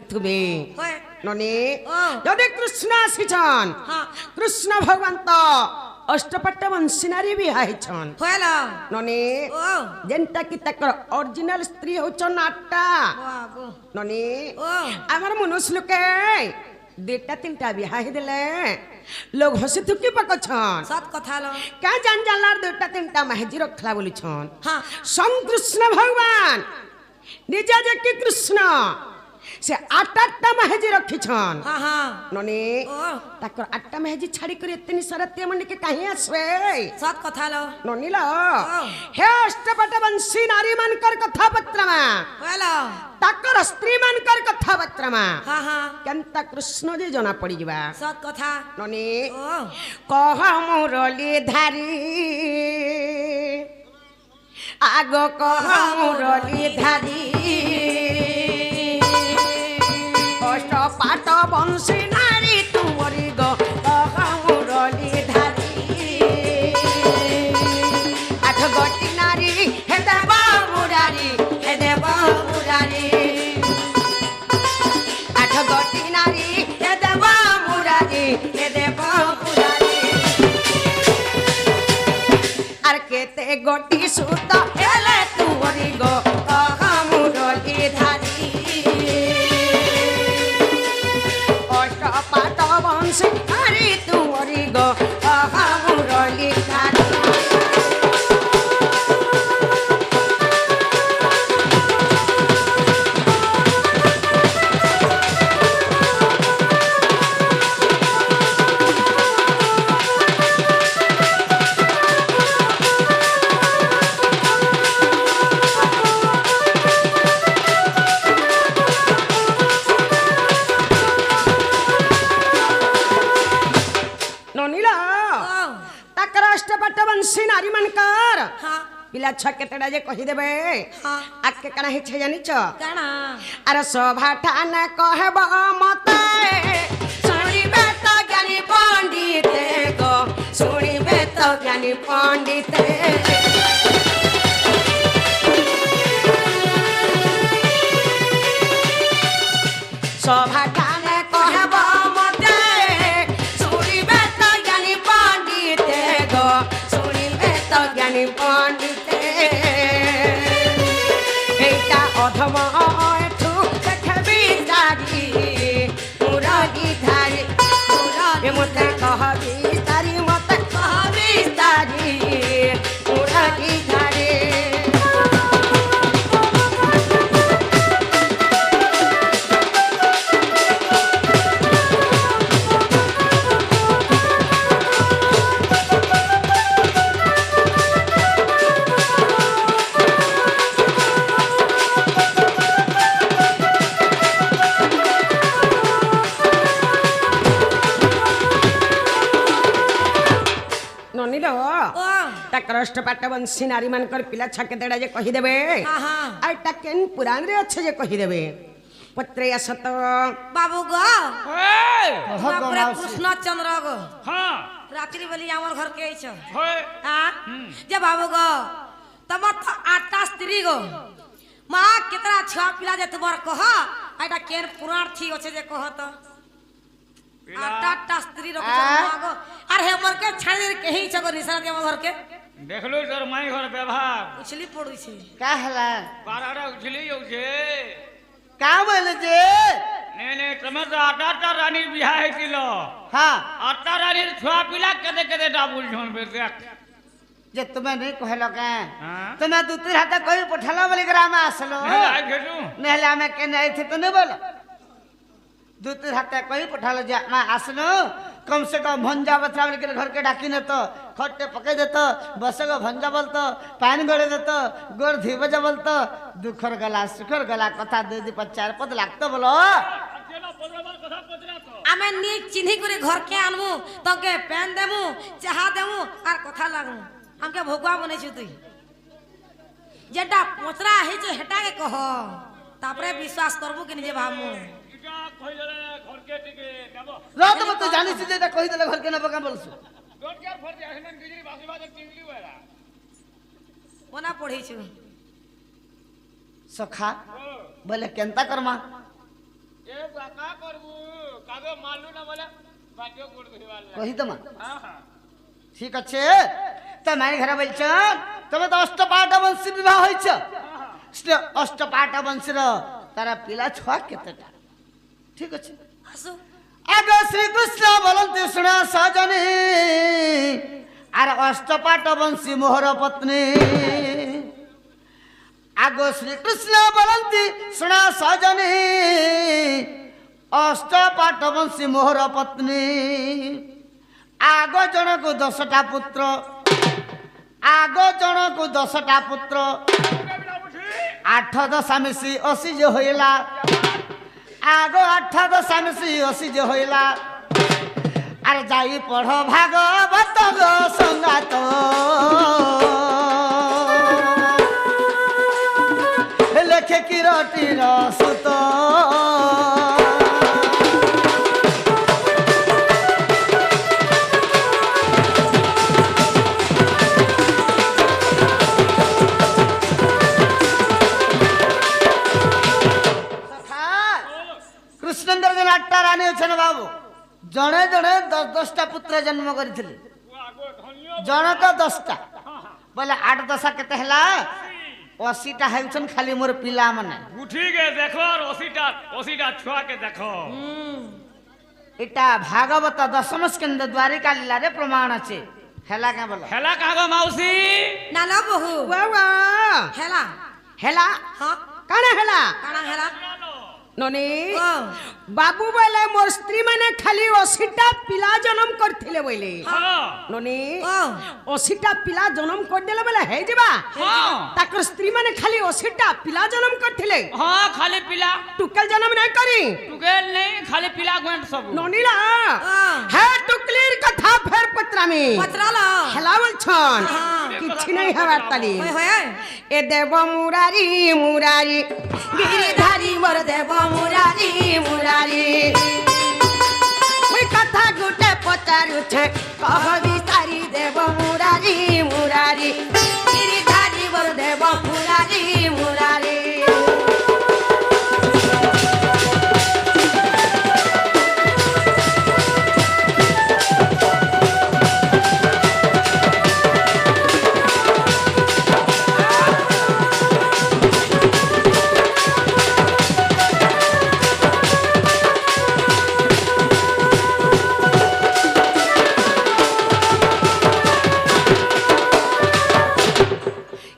देखुबे होय ननी ओ जदि कृष्ण आसीछन हां कृष्ण भगवान तो अष्टपट्ट वंशी नारी भी हाइछन होयला ननी ओ जेंटा कि तकर ओरिजिनल स्त्री होछन आठटा बाबू ननी ओ आमर मनुष्य लोके देटा तीनटा बिहा देले लोग हसी थुकी पकछन सत कथा लो क्या जान जानलार देटा तीनटा महजी रखला बोली छन हां संग कृष्ण भगवान निजा जे कि कृष्ण से आठटा महजी रखी छन हां हां ननी ओ तकर आठटा महजी छाड़ी कर इतनी सरत्य मंडी के काहे आसवे सत कथा लो ननी लो हे अष्टपट वंशी नारी मन कर कथा पत्रमा होयला तकर स्त्री मन कर कथा पत्रमा हां हां केनता कृष्ण जे जना पड़ी जिबा सत कथा ननी ओ कह मुरली धारी आगो कह मुरली धारी अष्टपाट वंशी नारी तुमरी गो कह मुरली धारी आठ गटी नारी हे देव मुरारी हे देव मुरारी आठ गटी नारी हे देव मुरारी हे देव मुरारी आर केते गटी सुत हेले तुमरी गो कह मुरली धारी अष्टपाट वंशी नारी तुमरी गो कह मुरली धारी ननीला ओ तकर अष्टपट वंशी नारी मनकर हां पिला छकेतडा जे कहि देबे हां आके कणा हे छे जानिच काना अरे सभा ठान कहब मते सुनिबे तो ज्ञानी पंडिते गो सुनिबे तो ज्ञानी पंडिते सभा ठान कहब मते सुनिबे तो ज्ञानी पंडिते गो सुनिबे तो ज्ञानी पंडिते एटा अधम एठू देखबी तारी मुरली धारी मुरली मते कहबी तारी मते कहबी तारी मुरली धारी ननीलो ओ तकर अष्टपाट वंशी नारी मनकर पिला छकेतडा जे कहि देबे हां हां आ केन पुराण रे अच्छे जे कहि देबे पत्रे असत बाबू गो होय बापरे कृष्ण चंद्र गो हां रात्रि बेली हमर घर के आइछ होय हां जे बाबू गो तमर तो आठटा स्त्री गो मां केतरा छुआ पिला जे तुमर कह आटा केन पुराण थी अछि जे कह तो आठटा स्त्री रख मां गो अरे हमर के छाड़ी कहि छगो निशा के हमर घर के देखलो तोर माई घर व्यवहार उछली पड़ू छै का हला बाराड़ा उछली हो छे का बोले जे ने ने तमे तो आटा रानी बियाह हेतिलो हां आटा रानी छुआ पिला केदे केदे डाबुल झोन बे देख जे तुम्हें नहीं कहलो के हां तुम्हें दूसरे हाथ कोई पठला बोले ग्राम आसलो ने आई भेजू नहला में के नहीं थे तो नहीं बोलो दूसरे हाथ कोई पठलो जे मैं आसलो कम से कम भंजा बतरा के घर के डाकी न तो खट्टे पके देतो बस को भंजा बोलतो पानी गड़े देतो गोड़ धीब बोलतो दुखर गला सुखर गला कथा दे दी पचार पद लागतो बोलो केना पदरबार कथा पचरा तो आमे नी चिन्ही करे घर के आनमु तके पेन देमु चाहा देमु आर कथा लागमु हमके भोगवा बनै छु तुई जेटा पोचरा हे जे हेटा के कह तापरे विश्वास करबु कि निजे भामु इका कहिले घर के टिके देबो रात में तो जानी से जे कहि देले घर के न बका बोलसु डोट के फर जाहलन बिजली बासी बाजे टिंगली वेला कोना पढ़ी छु सखा बोले केनता करमा ए का करबू काबे मालू ना बोले बाजो गुड़ दिवाला कही तो मां हां हां ठीक আছে তোমার ঘরে বলছ তুমি তো অষ্টপাট বংশী বিবাহ হইছ সে অষ্টপাট বংশীর তারা পিলা ছুয়া কেতেটা ঠিক আছে আসো আগে শ্রীকৃষ্ণ বলন্তি শুনা সজনী আর অষ্টপাট বংশী মোহর পত্নী আগে শ্রীকৃষ্ণ বলন্তি শুনা সজনী অষ্টপাট বংশী মোহর পত্নী আগ জনকু 10টা পুত্র আগ জনকু 10টা পুত্র 8 10 মিশি 80 যে হইলা আগ 8 10 মিশি 80 যে হইলা আর যাই পড় ভাগবত গো সঙ্গাত লেখে কিরটির সুত কৃষ্ণেন্দ্র জন 8টা রানী অছেন বাবু জনে জনে 10-10টা পুত্র জন্ম করেছিল জনক 10টা বলে 8 10 কেতে হেলা 80টা হেউছন খালি মোর পিলা মানে উঠি গে দেখো আর 80টা ছুয়া কে দেখো এটা ভাগবত দশম স্কন্ধ দ্বারিকা লীলারে প্রমাণ আছে হেলা কে বল হেলা কাগো মাউসি না না বহু বাবা হেলা হেলা হ্যাঁ কানা হেলা কানা হেলা ননি ও বাবু বলে মোর স্ত্রী মানে খালি 80টা পিলা জন্ম করଥିଲେ বইলে হ্যাঁ ননি ও 80টা পিলা জন্ম করদেলে বলে হে যাবা হ্যাঁ তাকর স্ত্রী মানে খালি 80টা পিলা জন্ম করଥିଲେ হ্যাঁ খালি পিলা টুকেল জন্ম নাই করি টুকেল নেই খালি পিলা গোয়েন্ট সব ননিলা হ্যাঁ। হে টুকলির কথা ফের পত্রামি পত্রালো হেলা বলছন হ্যাঁ। কিছু নাই হবার তালি ওই হয় এ দেব মুরারি মুরারি গিরিধারী মোর দেব মুরারি মুরারি ওই কথা গুটে পচারুছে কহবি সারি দেব মুরারি মুরারি গিরিধারী মোর দেব মুরারি মুরারি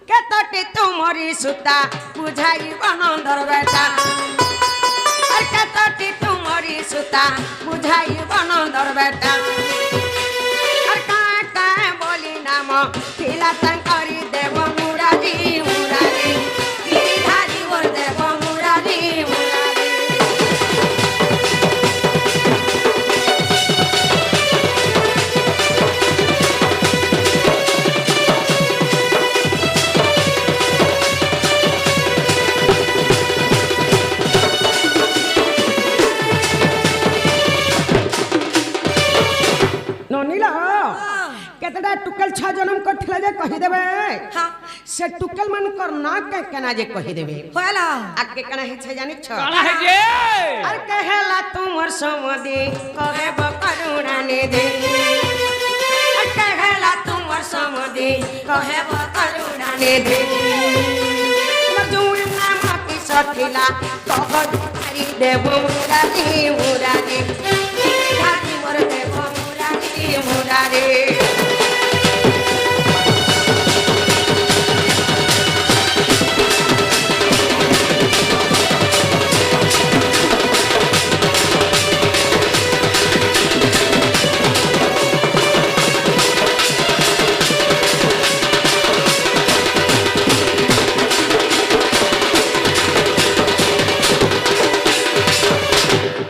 কেতটি তুমরি সুতা বুঝাই বনন্দর বেটা আর কেতটি তুমরি সুতা বুঝাই বনন্দর বেটা আর কাঁ কাঁ বলি নাম খিলা তাঙ্করি দেব মুরারি মুরারি গিরিধারী ওর দেব মুরারি মুরারি ননিল কেতটা টুকেল ছ জনম করছিল যে কহিদেবে হ্যাঁ সে টুকেল মানকর না কে কেনা যে কহিদেবে হলা আগে কেনা হেছে জানিছ কালা হে যে আর কহেলা তোমার সমদে কহেব করুণা নিধি আর কহেলা তোমার সমদে কহেব করুণা নিধি তোমার জুড়ি নাম কি সঠিলা কহ হারি দেব মুরারি মুরারি হারি মোর দেব মুরারি মুরারি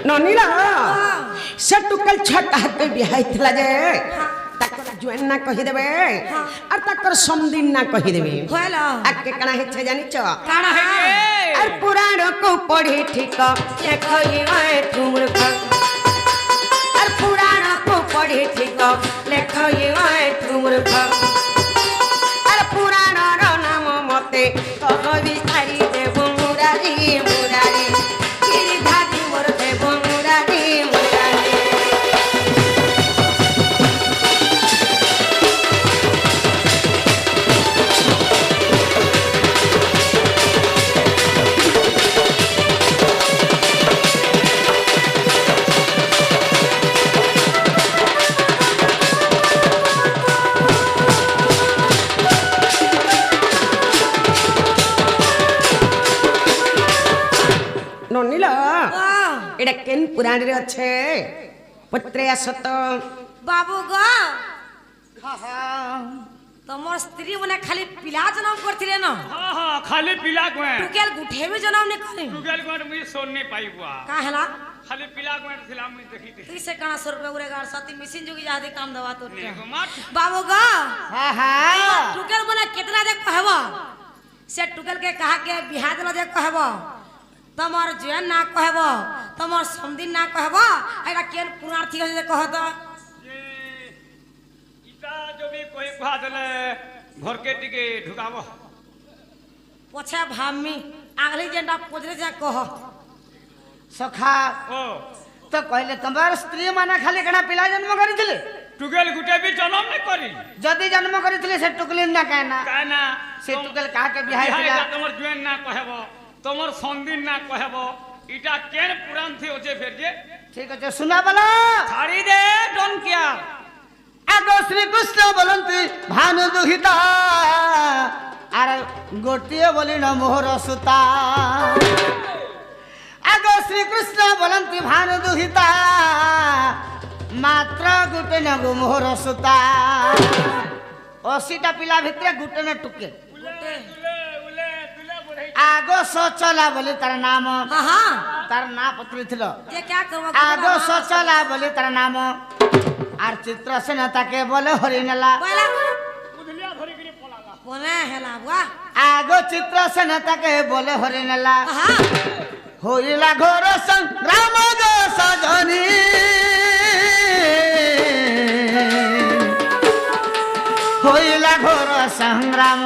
ননিলা সে টুকেল ছটা হাতে বিহাইଥିଲା যে তাকর জুয়েন না কহিদেবে আর তাকর সমদিন না কহিদেবে হলা আগে কানা হেছে জানিছ কালা হে যে আর পুরাণ কো পড়ি ঠিক লেখই আয় তুমূর্খ আর পুরাণ কো পড়ি ঠিক লেখই আয় তুমূর্খ আর পুরাণর নাম মতে কহবি সারি দেব মুরারি মুরারি গিরিধারী মোর দেব এটা কেন পুরাণে আছে পত্রে আসত বাবু গো হা হা তোমার স্ত্রী মানে খালি পিলা জন্ম করছিলে না हाँ हाँ खाली पिला गुए টুকেল গুঠে भी जन्म नहीं करे टुगेल गुए मुझे सोन नहीं पाई हुआ का हेला खाली पिला गुए थिला मुझे देखी थी तुई से कणा 100 रुपया उरे गार साथी मशीन जुगी जादे काम दवा तो देखो मत बाबू गो হা হা टुकेल बोला कितना दे कहबो से टुकेल के कहा के बिहा देला दे कहबो तमर जैन ना कहबो तमर समदिन ना कहबो एटा केन पुरार्थी जे कहत ये इता जो भी कोई कहा दले घर के टिके ढुकावो पछे भामी आगली जेंडा पोजरे जा कह ସଖା ओ ତ କହିଲେ ତମର ସ୍ତ୍ରୀ ମାନେ ଖାଲି କଣା ପିଲା ଜନ୍ମ କରିଥିଲେ टुगेल गुटे भी जन्म नहीं करी ଯଦି ଜନ୍ମ କରିଥିଲେ ସେ ଟୁକଲିନ୍ ନା କାହିଁନା कहना ସେ ଟୁକେଲ କାହାକେ ବିହା ହେଇଥିଲା तमर जुएन ना कहबो तमर संदिन ना कहबो इटा केन पुराण थी ओजे फिर जे ଠିକ ଅଛି ଶୁଣା ବୋଲ छाड़ी दे डोन क्या ଆଗ ଶ୍ରୀକୃଷ୍ଣ ବୋଲନ୍ତି ଭାନୁ ଦୁହିତା ଆର ଗୋଟିଏ ବୋଲି ନ ମୋହର ସୁତା ଆଗ ଶ୍ରୀକୃଷ୍ଣ ବୋଲନ୍ତି ଭାନୁ ଦୁହିତା ମାତ୍ର ଗୋଟେ ନ ମୋହର ସୁତା 80ଟା ପିଲା ଭିତରେ ଗୋଟେ ନ ଟୁକେ उले उले तुले बुढ़ई ଆଗ ସଚଲା ବୋଲି ତାର ନାମ हां हां ତାର ନାଁ ପତ୍ରିଥିଲ ये क्या करबो ଆଗ ସଚଲା ବୋଲି ତାର ନାମ আর চিত্রসেন তাকে বলে হরিনেলা बोला उधलिया धरी के पलागा बोले हेला बुआ আগ চিত্রসেন তাকে বলে হরিনেলা हां হইলা ঘোর সংগ্রাম গো সজনী হইলা ঘোর সংগ্রাম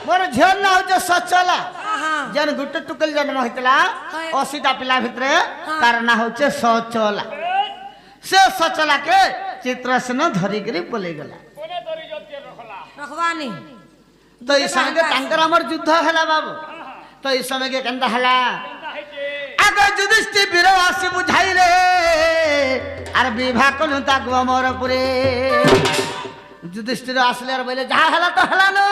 মোর ঝিওর না হচ্ছে সচলা हां যেন গুটে টুকেল জন্ম হইতলা হয়। 80টা পিলা ভিতরে তার না হচ্ছে সচলা সে সচলাকে চিত্রসেন ধরিকি বলে গলা कोने धरी जब के रखला रखवानी তো এই সঙ্গে তাঙ্কর আমার যুদ্ধ হেলা বাবু তো এই সঙ্গে কেন্দা হেলা केंदा है जे আগে যুধিষ্ঠির বীর আসি বুঝাইলে আর বিবাহ কলু তাকু আমার পুরে যুধিষ্ঠির আসলে আর বলে যাহা হেলা তো হেলা না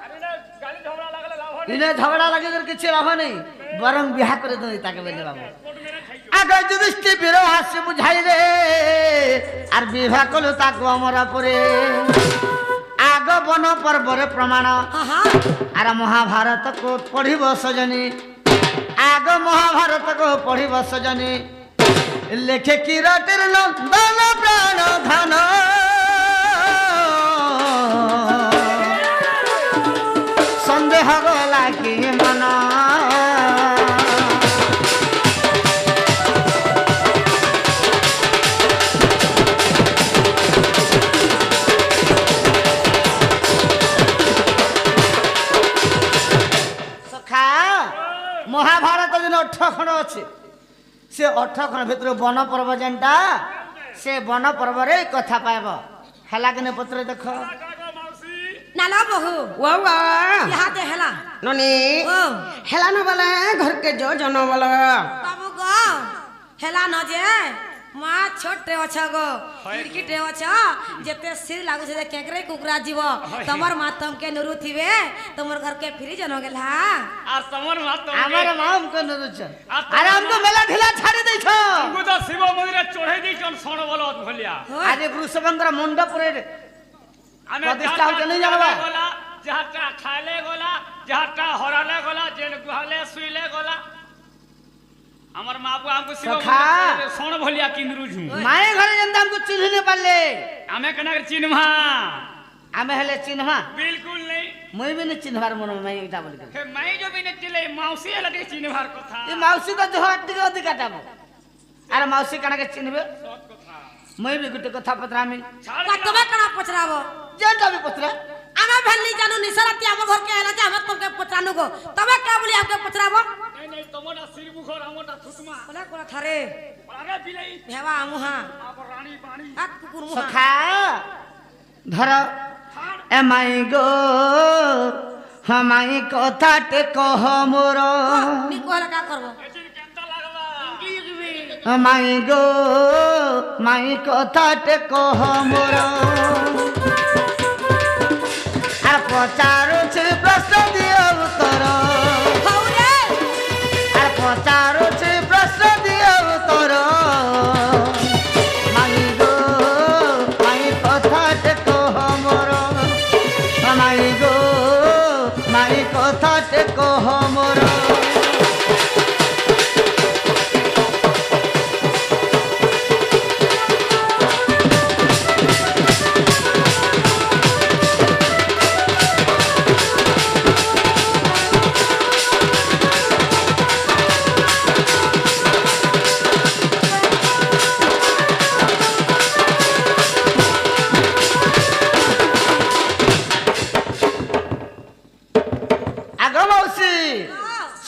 अरे ना गाली झगड़ा लगले लाभ नहीं ইনে ঝগড়া লাগে কিছু লাভ নেই বরং বিবাহ করে দেই তাকে বলে বাবু कोट मेरा खाइयो আগে যুধিষ্ঠির বীর আসি বুঝাইলে আর বিবাহ কলু তাকু আমার পুরে আগ বন পর্বরে প্রমাণ हां আর মহাভারত কো পড়িব সজনী আগ মহাভারত কো পড়িব সজনী লেখে কিরটের নন্দন প্রাণ ধন সন্দেহ গলা কি মন সখা মহাভারত দিন 18 খণ্ড আছে সে 18 খণ্ড ভিতরে বন পর্ব যেটা সে বন পর্বরে কথা পাইব হেলা কিনে পত্র দেখ काका मौसी नाला बहू ওয়া यहाँ दे हेला ননি ओ হেলা না বলে ঘরকে জো জন বল बाबू गो हेला न जे माँ छोटे अछ गो खिड़की अछ जेते सिर लागु से केकरे कुकरा जीव तमर माँ तम के नुरु थिबे तमर घर के फ्री जन गेला আর তোমার মা তো আমার মাম কে নরুছ আরে আমকো মেলা ঢিলা ছাড়ি দেইছ हमको तो शिव मंदिर चढ़े दी चल सण बोलो भलिया আরে বৃষভঙ্কর মণ্ডপরে आमे प्रतिष्ठा होके नहीं जानबा गोला जहाटा खाले गोला जहाटा हराले गोला जेन गुहाले सुइले गोला हमर मापू हमको शिव सखा। मंदिर सण भलिया किंदरु छु মায়ে ঘরে যেন আমকো চিনহি নে পারলে आमे कना चिन्हमा আমি হেলে চিনহা बिल्कुल नहीं মই বিনে চিনহার মন মাই এটা বলি हे मैं जो भी ने चिले मौसी लगे चिन्हवार कथा এই মাউসী তো দেহ টিকে অধিক কাটাবো আর মাউসী কানাকে চিনবে सत कथा মই বি গুটে কথা পত্রামি छाड़ का तबे कना पचराबो যেটা বি পত্রা आमे भेलनी जानू निसरती हमर घर के हेला जे हम तुमके पचरानु गो तबे का बोली हमके पचराबो नहीं नहीं तमोना सिर मुखर हमोटा थुसमा बोला कोला थारे अरे बिलाई हेवा मुहा आप रानी पानी आ कुकुर मुहा সখা ধর এমাই গো হামাই কথাতে কহ মোর করব এদিন কেনটা লাগবা মাই গো মাই কথাটে কহ মোর আর পচারুছি প্রশ্ন দিও উত্তর হউ রে আর পচারুছি প্রশ্ন দিও উত্তর মাই গো মাই কথাটে কহ মোর মাই গো মাই কথাটে কহ মোর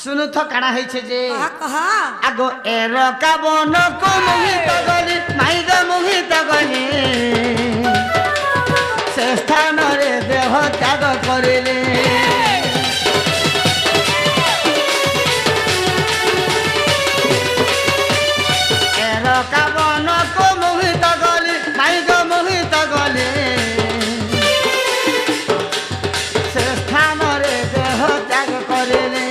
শুনু তো কানা হয়েছে যে কহ কহ আগো এর কাবন কো মোহিত গলি মাইগ মোহিত গলি সে স্থানরে দেহ ত্যাগ করিলে এর কাবন কো মোহিত গলি মাইগ মোহিত গলি সে স্থানরে দেহ ত্যাগ করিলে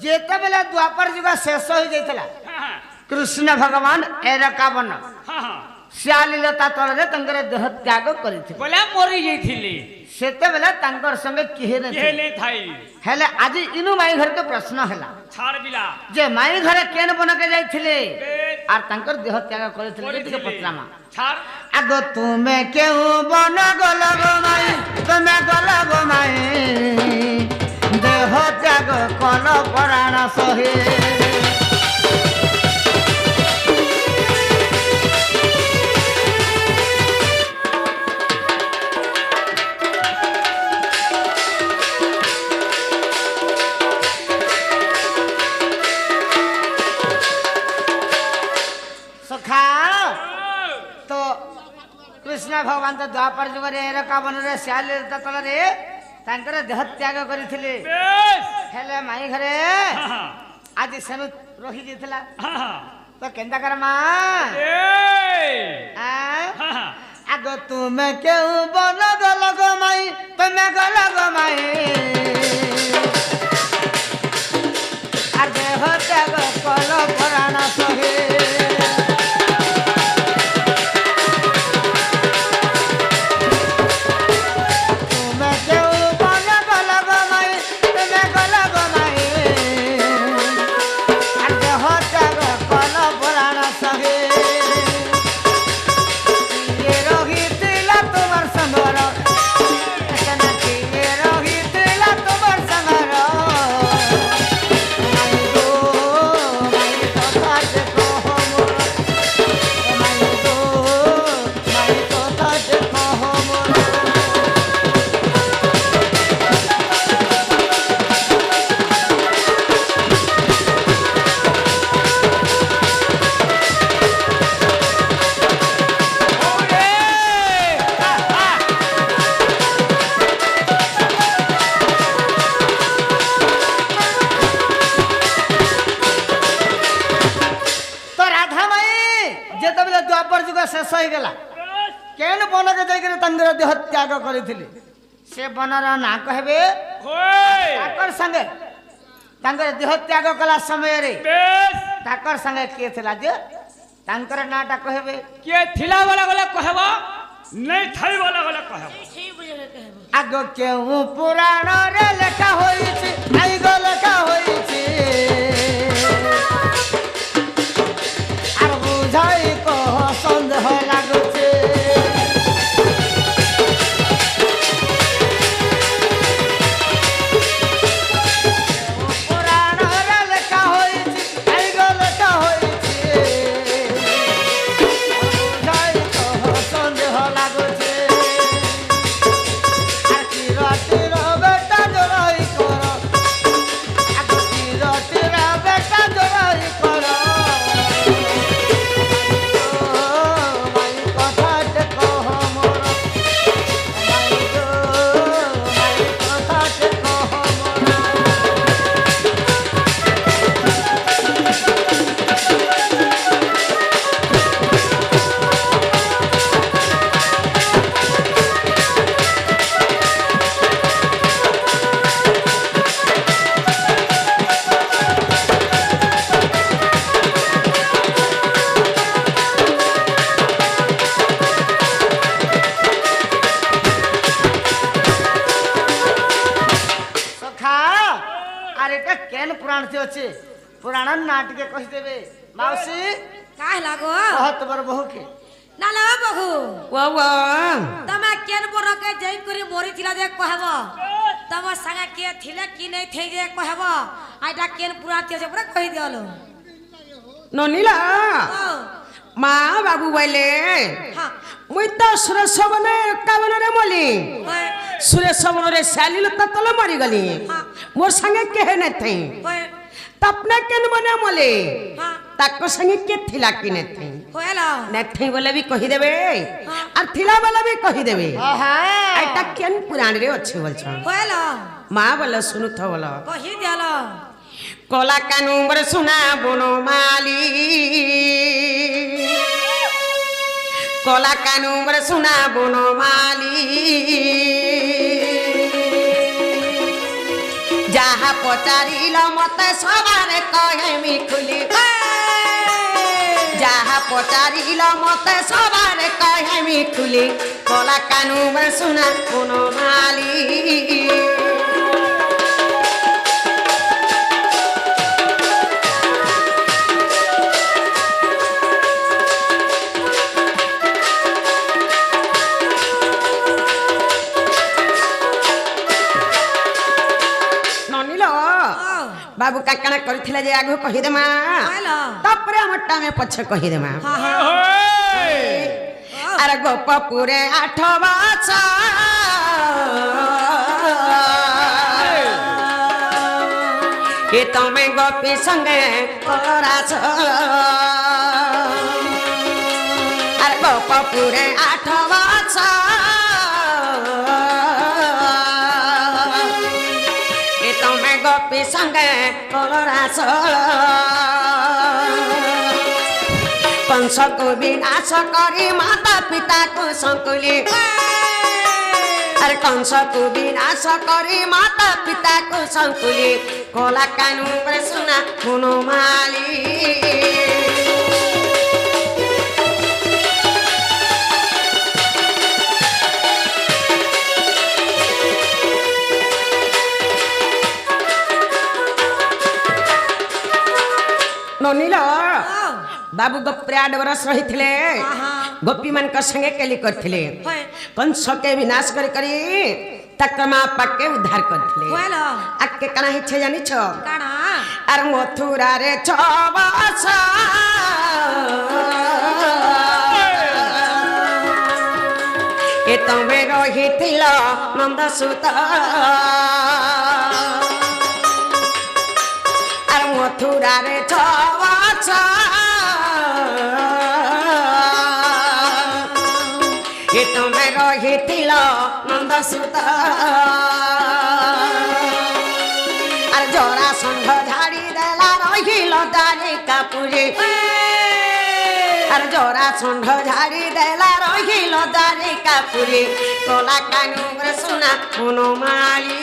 যেତେবেলে দ্বাপর যুগ শেষ হয়ে যাইଥିଲା কৃষ্ণ ভগবান এরকাবন শিয়ালীলতা তଳରେ ତାଙ୍କର ଦେହ ତ୍ୟାଗ କରିଥିଲେ ବୋଲେ ମରି ଯାଇଥିଲି ସେତେବେଳେ ତାଙ୍କର ସଙ୍ଗେ କେହି କେhe ନଥିଲେ ନେଇ ଥାଇ ହେଲେ ଆଜି ଇନୁ ମାଇ ଘରକେ ପ୍ରଶ୍ନ ହେଲା ଛାଡ଼ ବିଲା ଯେ ମାଇ ଘରେ କେନ ବନକେ ଯାଇଥିଲେ ବେଶ আর তাঙ্কর দেহ ত্যাগ করেছিল এদিকে পত্রামা ছাড় আগ তুমি কেউ বন গল গো মাই তুমি গল গো মাই দেহ ত্যাগ কল পরাণ সহে সখা তো কৃষ্ণ ভগবান তো দ্বাপর যুগরে এরকাবନରେ শিয়ালীলতা তଳରେ ତାଙ୍କର ଦେହ ତ୍ୟାଗ କରିଥିଲେ ବେଶ ହେଲେ ମାଇ ଘରେ ଆଜି ସେନୁ ରହି ଯାଇଥିଲା ତ କେନ୍ତା କରମା ଆଗ ତୁମେ କେଉ ବନ ଗଲ ଗো ମାଇ ତୁମେ ଗଲ গো মাই আর দেহ ত্যাগ কল পরাণ সহে शेष हो गला केन बन के जाकर तंगर देह त्याग करथिले से बनर ना कहबे ताकर संगे तंगर देह त्याग कला समय रे ताकर संगे के थिला जे तंकर नाटा कहबे के थिला वाला वाला कहबो नहीं थाई वाला वाला कहबो आगो केउ पुराण रे लेखा होई छी आई गो लेखा होई छी पुराण थी अच्छे पुराण नाटके कही देबे माउसी काहे लागो बहुत बड़ बहु के ना ना बहु वा तमे केन पर के जई करी मोरी थिला जे कहब तम संगे के थिले कि नै थे जे कहब आइटा केन पूरा थिए जे पूरा कहि दियलो ननिला মা বাবু বলে हां মুই তো সুরেশ বনে 51 রে মলি ओए সুরেশ বনে শালিল ততলে মরি গলি মোর সঙ্গে কেহে নাই থাই ओए তপনে কেন বনে মলি हां তাকো সঙ্গে কে থিলা কি নাই থাই होएला নাই থাই বলে বি কহি দেবে আর থিলা বলে বি কহি দেবে आहा এটা কেন পুরাণ রে আছে বলছ होएला মা বলে শুনু তো বলো कहि दियलो কলা কানু বরে সোনা বনমালি কলা কানু বরে সোনা বনমালি যাহা পচারিল মতে সবারে কহেমি খুলি যাহা পচারিল মতে সবারে কহেমি খুলি কলা কানু বরে সোনা বনমালি बाबू काकणा करथिला जे आगो कहि देमा होएला तापरे हमटा में पछे कहि देमा हां हां अरे गोपपुरे 8 बाचा के तमे गोपी संगे कराछ अरे गोपपुरे 8 बाचा तमे गोपी संगे कलरास कंस को विनाश करी माता पिता को संकुली अरे कंस को विनाश करी माता पिता को संकुली कोला कानू पर सुना हनुमाली ननिला बाबू गोप्रे 8 बरस रहिथिले गोपी मन का संगे केली करथिले कंस के विनाश करी तकमा पक्के उद्धार करथिले होएला आके कना हिछे जानि छ काना आर मथुरा रे 6 बरस ए तमे रहिथिला नंद सुत आर मथुरा रे 6 बरस ए तमे रहिथिला नंद सुत आर जरा संघ झाड़ी देला रहिल दारिका पुरी आर जरा संघ झाड़ी देला रहिल दारिका पुरी कोला कानू रे सुना हनुमाली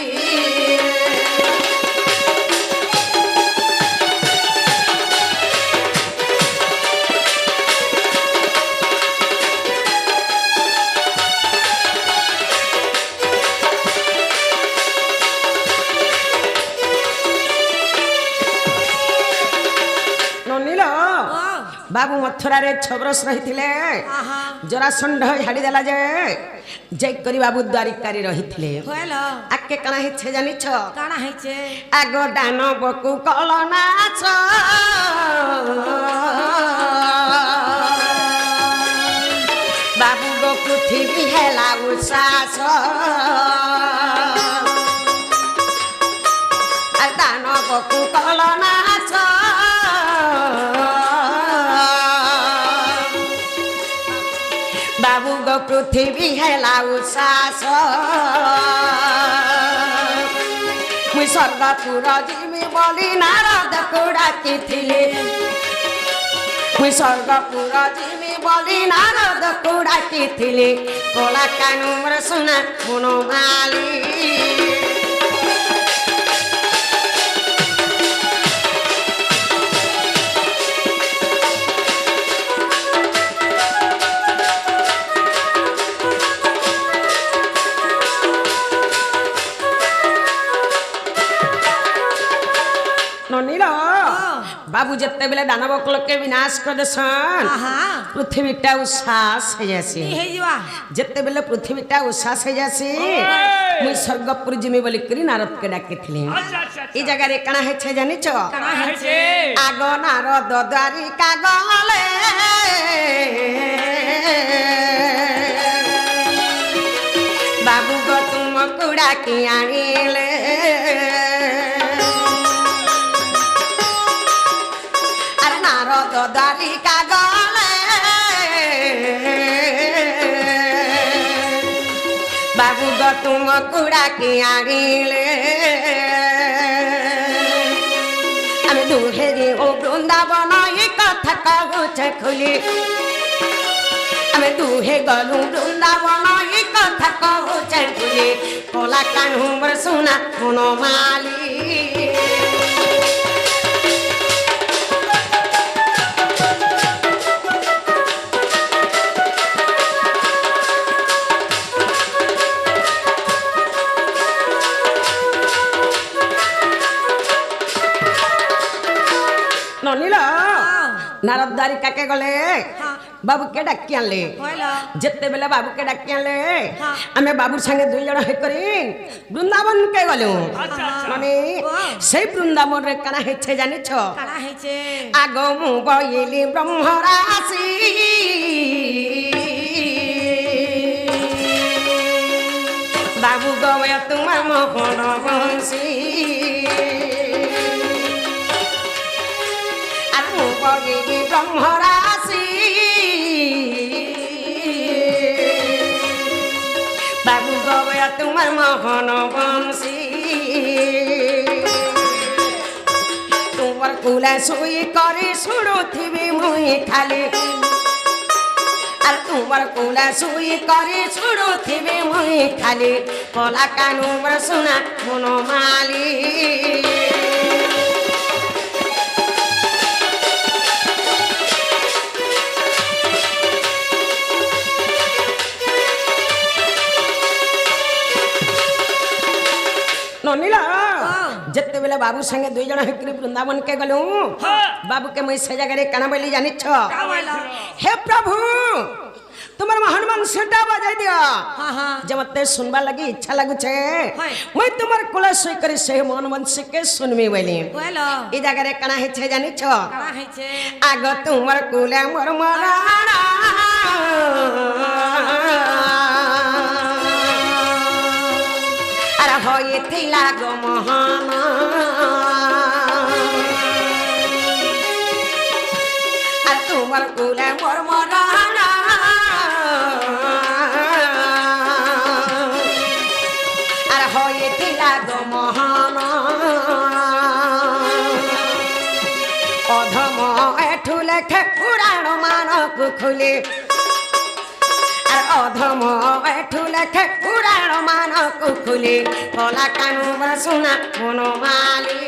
बाबू मथुरा रे 6 बरस रहिथिले जरासंध झाड़ी देला जे जय करी बाबू द्वारिका रे रहिथिले होएला आके कना हिछे जानि छ काना हैचे आगो दानवकु कलना छ बाबू गो पृथ्वी हेला उसास आ दानवकु कलना छ बाबू गो पृथ्वी हेला उसास मुई स्वर्गपुर जिमी बोली नारद को डाकिथिले मुई स्वर्गपुर जिमी बोली नारद को डाकिथिले कोला कानू मोर सुना हनुमाली ননিল বাবু যেতেবেলে দানব কুলকে বিনাশ করে দেসন আহা পৃথিবীটা উচ্ছ্বাস হয়ে যাসি কি হেইবা যেতেবেলে পৃথিবীটা উচ্ছ্বাস হয়ে যাসি মুই স্বর্গপুর জিমি বলি করি নারদকে ডাকিଥିଲି আচ্ছা আচ্ছা এই জায়গায় কানা হয়েছে জানিছ কানা হেছে হয়েছে আগ নারদ দ্বারিকা গলে বাবু গো তুমকু ডাকি আনিলে আর নারদ দ্বারিকা গলে বাবু গো তুমকু ডাকি আনিলে আমি দুহেরি ও বৃন্দাবন এই কথা কহুছে খুলি আমি দুহে গলু বৃন্দাবন এই কথা কহুছে খুলি কলা কানু মোর সোনা বনমালী ননিল নারদ দ্বারিকাকে গলে বাবুকে ডাকি আনলে হইলো যেতেবেলে বাবুকে ডাকি আনলে হ্যাঁ। আমি বাবুর সঙ্গে দুই জন হয়ে করি বৃন্দাবনকে গলু আচ্ছা আচ্ছা মানে ও। সেই বৃন্দাবনের কানা হয়েছে জানিছ কানা হেছে আগ মু বইলি ব্রহ্মরাশি বাবু গয়ে তোমার মোহন বংশী আর মু বইলি ব্রহ্মরাশি বাবু গয়ে তোমার মোহন বংশী তোমার কুলা শুই করে শুড়ুথিবি মুই খালি আর তোমার কুলা শুই করে শুড়ুথিবি মুই খালি কলা কানু মোর সোনা বনমালী ননিল যেতেবেলে বাবুর সঙ্গে দুই জন হয়ে বৃন্দাবনকে গলু হ্যাঁ। বাবুকে মুই সে জায়গায় কানা বলি জানিছ হইলো হে প্রভু তোমার মহান মাংসটা বাজাই দিও হ্যাঁ হ্যাঁ যে মতে শুনবার লাগি ইচ্ছা লাগুছে হয়। মুই তোমার কোলা সই করে সেই মন মনসিকে শুনবি বলি হইলো এই জায়গায় কানা হয়েছে জানিছ কানা হেছে আগ তোমার কুলে মোর মরানা আর হইଥିଲା গো মহান আর তোমার কুলে মোর মরানা আর হইଥିଲା গো মহান অধম এঠু লেখে পুরাণ মানক খুলে আর অধম এঠু লেখে পুরাণ মানক খুলে কলা কানু সোনা বনমালী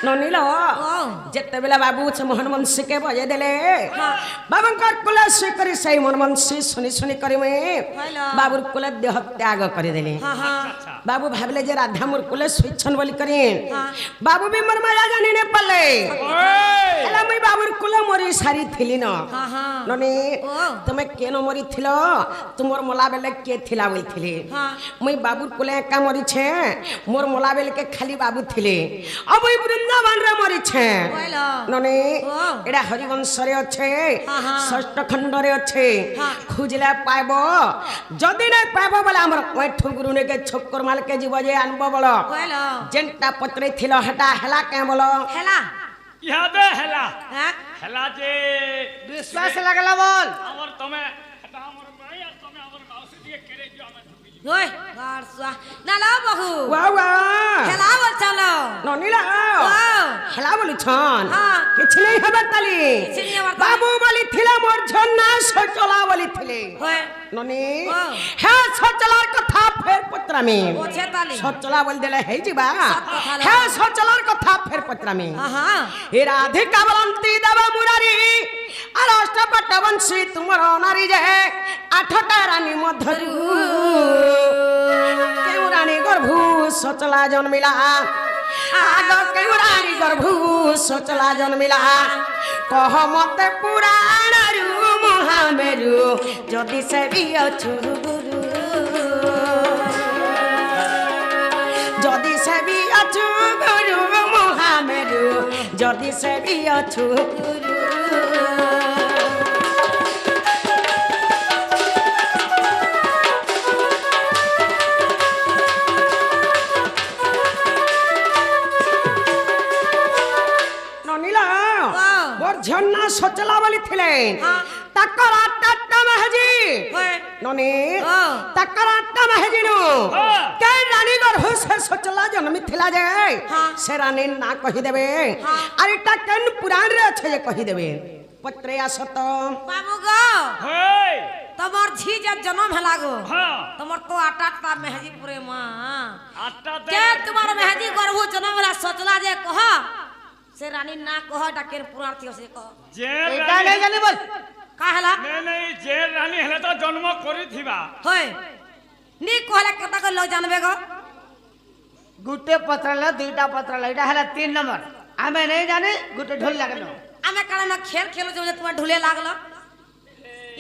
ননিল যেতেবেলে বাবু সে মোহন বংশীকে বজাই দেলে বাবুঙ্কর কুলে শুই করে সেই মন বংশী শুনি শুনি করে মুই বাবুর কুলে দেহ ত্যাগ করে দেলে হ্যাঁ হ্যাঁ বাবু ভাবলে যে রাধা মোর কুলে শুইছন বলি করি বাবু বি মোর মায়া জানি নে পালে এলা মুই বাবুর কুলে মরি সারি থিলি ন হ্যাঁ হ্যাঁ ননি ও। তুমি কেন মরি থিল তোমার মোলা বেলে কে থিলা বলছিলি হ্যাঁ। মুই বাবুর কুলে একা মরিছে মোর মোলা বেলকে খালি বাবু থিলে অবই বৃন্দাবন রে মরিছে হইলো ননি ও। এটা হরিবংশরে আছে হ্যাঁ, হ্যাঁ। ষষ্ঠ খণ্ডরে আছে হ্যাঁ। খুঁজলে পাইব যদি না পাইব বলে আমার ওইঠু গুরুনিকে ছক্কর মালকে জীব যে আনব বল হইলো যেনটা পত্রে থিল হেটা হেলা কে বল হেলা ইহাদে হেলা হ্যাঁ হেলা যে বিশ্বাস লাগলা বল আমার তুমি এটা আমার ভাই আর তুমি আমার মাউসি দিয়ে কেড়ে দিও আমার ঢুকি ওই গারসা না লো বহু ওয়া ওয়া হেলা বল চলো ননিলা ও খেলা বলুছন হ্যাঁ। কিছু নেই হবে তালি କିଛି ନାଇଁ ହବାର ତାଲି। বাবু বলিଥିଲେ মোর ঝর্ণা সচলা বলিଥିଲେ হয় ননি হ্যাঁ। হ্যাঁ সচলার কথা ফের পত্রামি ওছে তালি সচলা বল দেলে হেই যিবা সত কথা লো। হ্যাঁ সচলার কথা ফের পত্রামি হ্যাঁ এ রাধিকা বলন্তি দেব মুরারি আর অষ্টপট বংশী তুমর নারী যে আঠটা রানী মধ্যরু কেউ রানী গর্ভু সচলা জন্মিলা আগ কেউ রানী গর্ভু সচলা জন্মিলা কহ মতে পুরাণরু মহামেরু যদি সে বি অছু গুরু যদি সে বি অছু গুরু মহামেরু যদি সে বি অছু গুরু ননিলা মোর ঝর্ণা সচলা বলি ছিলেন হ্যাঁ। তাকর আটটা মেহেজি হয় ননি হ্যাঁ। তাকর আটটা মেহেজি নু হ্যাঁ। কে রানী গর্ভ সে সচলা জন্মি থিলা যে হ্যাঁ। সে রানী না কহি দেবে হ্যাঁ। আর এটা কেন পুরাণ রে আছে যে কহি দেবে পত্রে আসত বাবু গো হেই তোমার ঝি যে জন্ম হেলা গো হ্যাঁ তোমার তো আটা মেহেজি পুরে মা আটটা কে তোমার মেহেজি গর্ভ জন্ম হেলা সচলা যে কহ সে রানী না কহ এটা কেন পুরাণ থিও সে কহ যে এটা নেই জানি বল কা হেলা নেই যে রানী হেলে তো জন্ম করিথিবা হয় নি কহলে কেটা কো লোক জানবে গো গুটে পত্রালে দুইটা পত্রালে এটা হলা 3 নম্বর আমি নেই জানি গুটে ঢোল লাগলো আমি কালে না खेल खेलो जो तुम्हार ढुले लागलो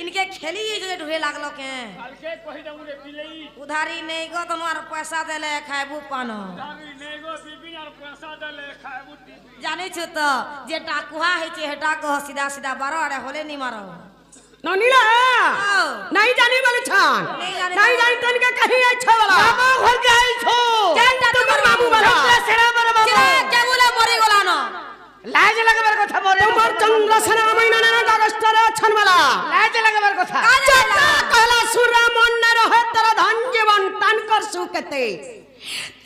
इनके खेली जो ढुले लागलो के কালকে কহি দেবু রে বিলেই उधारी नहीं गो तुम्हार पैसा देले खाइबू पानो দাবি নেই গো বিবিন আর পয়সা দেলে খাইবু টিভি जाने छु तो जे डाकुहा है छे हेटा को सीधा सीधा बारो अरे होले नहीं मारो ননিলা ও। নাই জানি বলেছন नहीं जाने নাই জানি তনকে কহি আছো বলা বাবা ঘর কে আইছো কেনটা তোমার বাবু বলা সেরা বড় বাবা চিরা কে বলে মরি গলা ন লাজ লাগাবার কথা বলে তোমার চন্দ্রসেনা মইনানে আগস্টরে আছেন বলা লাজ লাগাবার কথা कहला सुरा मन न रहे तेरा धन जीवन टान कर सुकते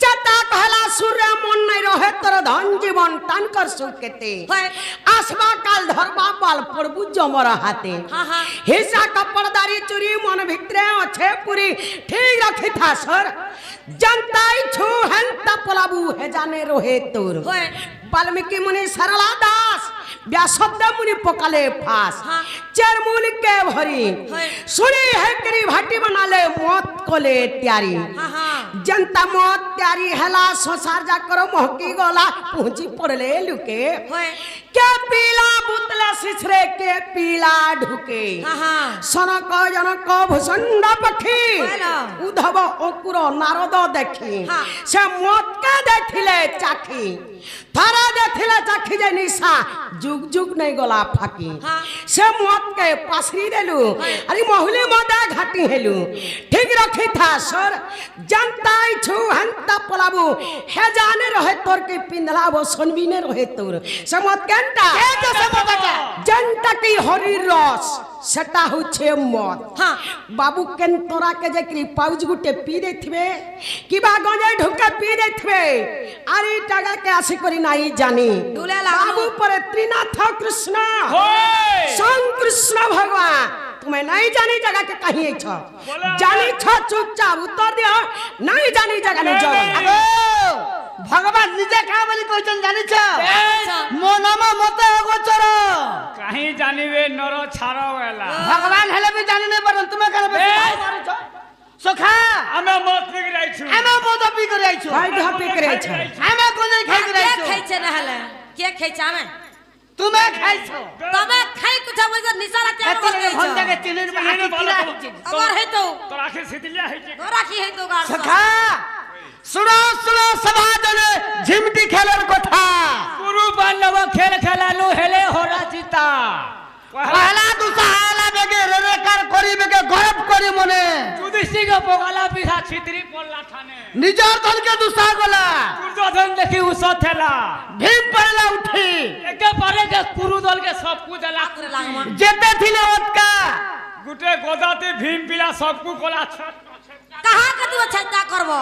चता कहला सुरा मन न रहे तेरा धन जीवन टान कर सुकते হয় आसमा काल धरबा पाल प्रभु जमर हाथे हाँ हाँ हिस्सा कपड़दारी चुरी मन भितरे अच्छे पूरी ठीक रखी था सर जनताई छु हंता पलाबू हे जाने रोहे तोर হয় वाल्मीकि मुनि सरला दास व्यासोत्तम मुनि पकाले फास हाँ। चरमुन के भरी है। सुनी है करी भाटी बना ले मौत कोले त्यारी हाँ हाँ जनता मौत त्यारी हला संसार जा करो मोहकी गोला पहुंची पड़ले लुके হয় के पीला बुतला सिसरे के पीला ढुके हाँ हाँ सनक जनक भूषण पक्षी हेलो। उद्धव अकुर नारद देखी हाँ। से मत के देखिले चाखी थारा देखिले चाखी जे निशा जुग जुग नहीं गला फाकी हाँ। से मत के पासरी देलु हाँ। अरे मोहली मदा घाटी हेलु ठीक रखी था सर जनता छु हंता पलाबू हे जाने रहे तोर के पिंदला वो सोनबी ने रहे तोर से मत केनटा जनता की हरि रस সেটা হচ্ছে মদ হ্যাঁ বাবু কেন তোরাকে যে কি পাউজ গুটে পি দেথিবে কিবা গঞ্জে ঢুকে পি দেথিবে আর এই টাকাকে আসি করি নাই জানি দুলে লাগলো। বাবু পরে ত্রিনাথ কৃষ্ণ होय সং কৃষ্ণ ভগবান তুমি নাই জানি জায়গা के कहीं छ জানি छ चुपचाप उत्तर दियो नहीं जानी जगह ने जाओ আগো ভগবান নিজে কা বলি কইছেন জানিছ মনমা মতে গোচর কাহি জানিবে নর ছাড় বেলা ভগবান হেলে বি জানি নাই পারন তুমি কেন বেশি ভাই মারিছ সখা আমি মত বিগড়াইছু আমি মদ পি করে আইছো भाई ढा पे करे छ আমি কোনে খাই করে কে আইছো খাইছে না হলে কে খাইছে আমি তুমি খাইছো তুমি খাই কুছ বলছ নিশারা কে এতরে বলছ ভন জায়গা চিনের বাকি কিরা হইছে আমার হে তো তোর আখি সিদিলিয়া হইছে তোরা কি হে তো গার সখা শুনো শুনো সমাজনে ঝিমটি খেলার কথা গুরু বান্ধব খেল খেলালু হেলে হরা চিতা পহলা দুসালা বেগে রেরেকার করি বেগে গরব করি মনে যুধিষ্ঠির পোগালা বিহা ছিতরি পড়লা থানে নিজর দলকে দুসা গলা দুর্যোধন দেখি উস থেলা ভীম পড়লা উঠি একে পারে যে কুরু দলকে সব কুদেলা করে লাগমা যেতে থিলে ওতকা গুটে গোদাতে ভীম পিলা সবকু কলা ছট कहाँ के तू छत्ता करबो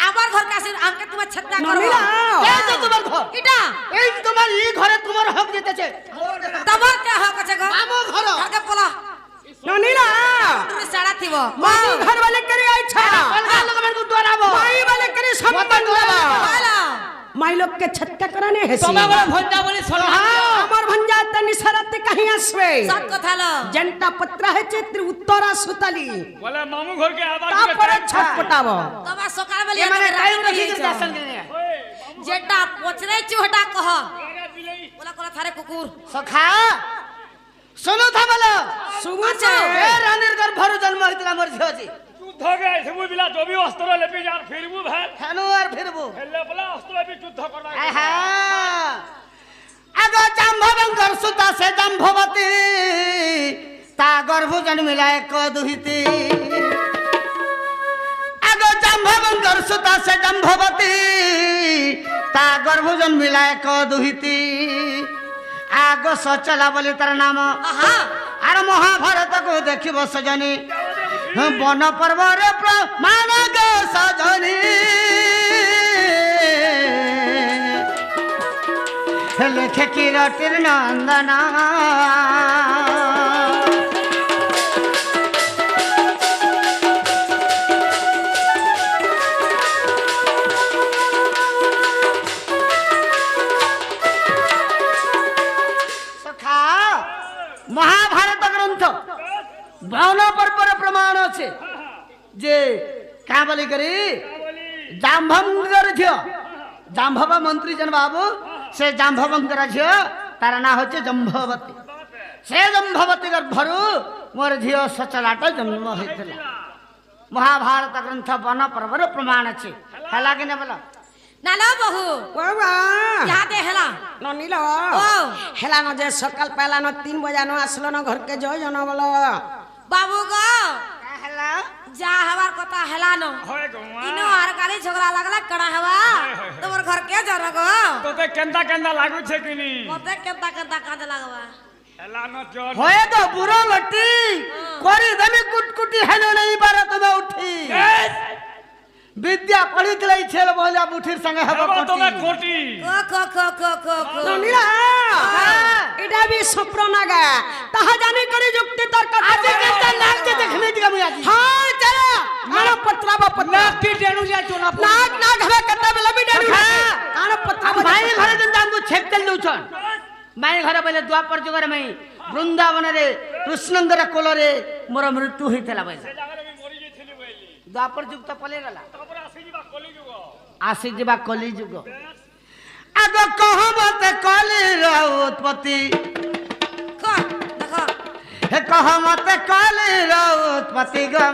আমার ঘর কাছে আমকে তোমার ছত্তা করবো এই যে তোমার ঘর এটা এই যে তোমার এই ঘরে তোমার হক দিতেছে তোমার কে হক আছে গো আমার ঘর আগে পলা ননিলা তুমি সাড়া থিব মাউ ঘর वाले करे अच्छा কলকা লোক মেরে দৌড়াবো माई वाले करे সম্মান দেবা माई लोग के छत्ता कराने है তোমার ঘরে ভঞ্জা বলি শোনা আমার ভঞ্জা তনি শরতে কहीं আসবে সব কথা লো জনতা পত্র है চিত্র উত্তরা সুতালি বলে মামু ঘরকে আবার তারপরে ছটপটাব তোমার সকাল বেলা মানে টাইম রাখি রাখি দর্শন করে যেটা পছরে চুহটা কহ বলা কলা থারে কুকুর সখা শোনো থামলো সুবুছে এ রানীর ঘর ভর জন্ম হইছিল মোর ঝিওজি যুদ্ধ গে সেবু বিলা জবি অস্ত্র লেপি যার ফিরবু ভাই হেনু আর ফিরবু হেলে বলা অস্ত্র লেপি যুদ্ধ করবা আহা আগ জাম্ভবঙ্গর সুতা সে জাম্ভবতী তা গর্ভ জন্মিলা এক দুহিতি আগ জাম্ভবঙ্গর সুতা সে জাম্ভবতী তা গর্ভ জন্মিলা এক দুহিতি আগ সচলা বলি তার নাম আহা আর মহাভারতକୁ ଦେଖିବ ସଜনী বন পর্বরে প্রমাণ গে সজনী লেখে কিরটির নন্দনা মহাভারত গ্রন্থ বাউন পর্বরে প্রমাণ আছে যে কা বলি করি জাম্ভবঙ্গর ঝিও জাম্ভব মন্ত্রী জন বাবু সে জাম্ভবঙ্গর ঝিও তার না হচ্ছে জম্ভবতী সে জম্ভবতী গর্ভরু মোর ঝিও সচলাটা জন্ম হয়েছিল মহাভারত গ্রন্থ বন পর্বরে প্রমাণ আছে হেলা কি না বলো নালা বহু বাবা ইয়াতে হেলা ননিলা ও হেলানো যে সকাল পেলানো 3 বজানো আসলো না ঘরকে জয় জন বলো বাবু গো হেলা যা হবার কথা হেলা ন হয় গো ইনো আর গালি ঝগড়া লাগলা কড়া হবা তোমার ঘর কে জর গো তোতে কেন্দা কেন্দা লাগুছে কিনি মতে কেতা কেতা কাঁদে লাগবা হেলা ন জোর হয়ে তো বুড়ো লটি করি দেমি কুটকুটি হেলো নেই পারে তুমি উঠি বিদ্যা পড়িতলে ছেল বহলা বুঠির সঙ্গে হব হেবা তোমে কোটি কোটি কো ননিলা এটা বি সপ্রনাগা তাহা জানি করে যুক্তি তর্ক আজ কেতে লাগছে দেখলে দিগা মুই আজি হ্যাঁ চলো মানো পত্রাবা পত্রা কি ডেনু যা চোনা নাক নাক হবে কত বেলা বি ডেনু কানো পত্রাবা মাই ঘরে যেন আমগো ছেকতেল দউছন মাই ঘরে বলে দ্বাপর যুগরে মাই বৃন্দাবন রে কৃষ্ণন্দর কোলরে মোর মৃত্যু হইতলা বলে সে জায়গায় আমি মরি গেছিলি বইলি দ্বাপর যুগ তো পলে গলা তারপরে আসি যা কলি যুগ আসি যা কলি যুগ আগ কহমতে কলি উৎপত্তি কো দেখো হে কহমতে কলি উৎপত্তি গ